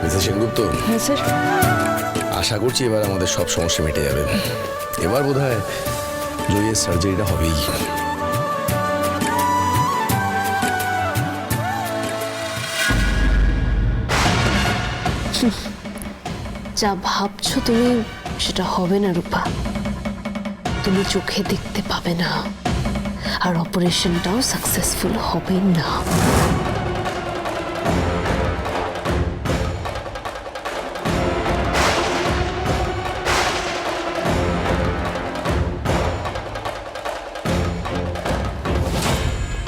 Mrs Sengupta, হ্যাঁ sir. আশা করছি এবার আমাদের সব সমস্যা মিটে যাবে। এবার বোধহয় জয়ের সার্জারিটা হবেই। যা ভাবছো তুমি সেটা হবে না রূপা। তুমি চোখে দেখতে পাবে না, আর অপারেশনটাও সাকসেসফুল হবে না।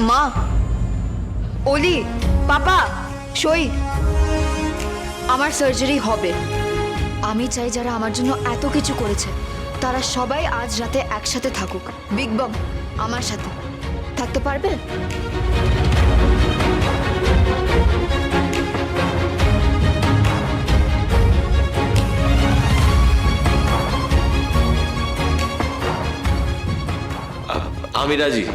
মা, ওলি, পাপা, সই, আমার সার্জারি হবে। আমি চাই যারা আমার জন্য এত কিছু করেছে তারা সবাই আজ রাতে একসাথে থাকুক। বিগ বম আমার সাথে থাকতে পারবে? আমি রাজি।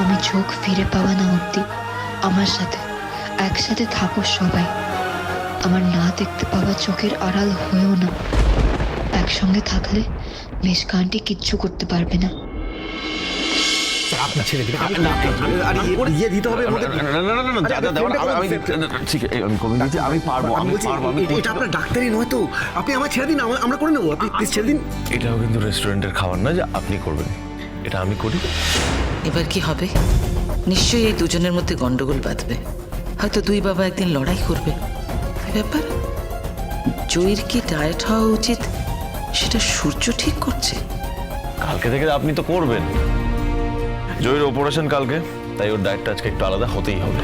আমি চোখ ফিরে পাওয়া না অব্দি আমার সাথে একসাথে থাকো সবাই। আমার না দেখতে পাওয়া চোখের আড়াল হয়েও না। একসঙ্গে থাকলে মেশকা আন্টি কিচ্ছু করতে পারবে না। আপনার ছেড়ে দিন। ইয়ে দিতে হবে আমি করে নিচ্ছি, আমি পারবো, এটা আপনার ডাক্তারি নয় তো। আপনি আমার ছেড়ে দিন, আমরা করে নেবো। আপনি প্লিজ ছেড়ে দিন। এটাও কিন্তু রেস্টুরেন্টের খাবার না যে আপনি করবেন, এটা আমি করি। এবার কি হবে? নিশ্চয়ই এই দুজনের মধ্যে গন্ডগোল বাঁধবে। হয়তো দুই বাবা একদিন লড়াই করবে। কি ব্যাপার? জয়ীর কি ডায়েট হওয়া উচিত সেটা সূর্য ঠিক করছে। কালকে থেকে আপনি তো করবেন। জয়ের অপারেশন কালকে, তাই ওর ডায়েটটা আজকে একটু আলাদা হতেই হবে।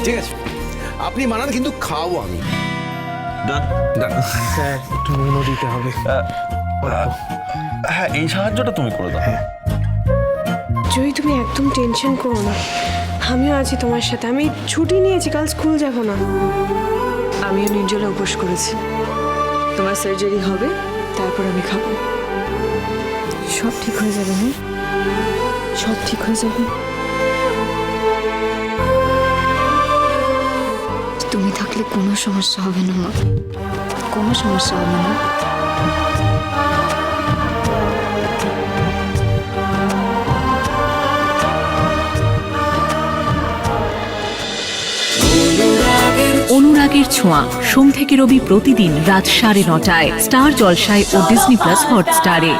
ঠিক আছে, আপনি মানান, কিন্তু খাওয়াবো আমি। স্যার একটু নুনও দিতে হবে। হ্যাঁ, এই সাহায্যটা তুমি করে দাও। জয়ী, তুমি একদম টেনশন করো না, আমিও আছি তোমার সাথে। আমি ছুটি নিয়েছি, কাল স্কুল যাব না। আমিও নির্জলা উপোস করেছি। তোমার সার্জারি হবে, তারপর আমি খাবো। সব ঠিক হয়ে যাবে না? সব ঠিক হয়ে যাবে। তুমি থাকলে কোনো সমস্যা হবে না মা, কোনো সমস্যা হবে না। অনুরাগের ছোঁয়া, সোম থেকে রবি প্রতিদিন রাত 9:30টায় স্টার জলসায় ও ডিজনি প্লাস হটস্টারে।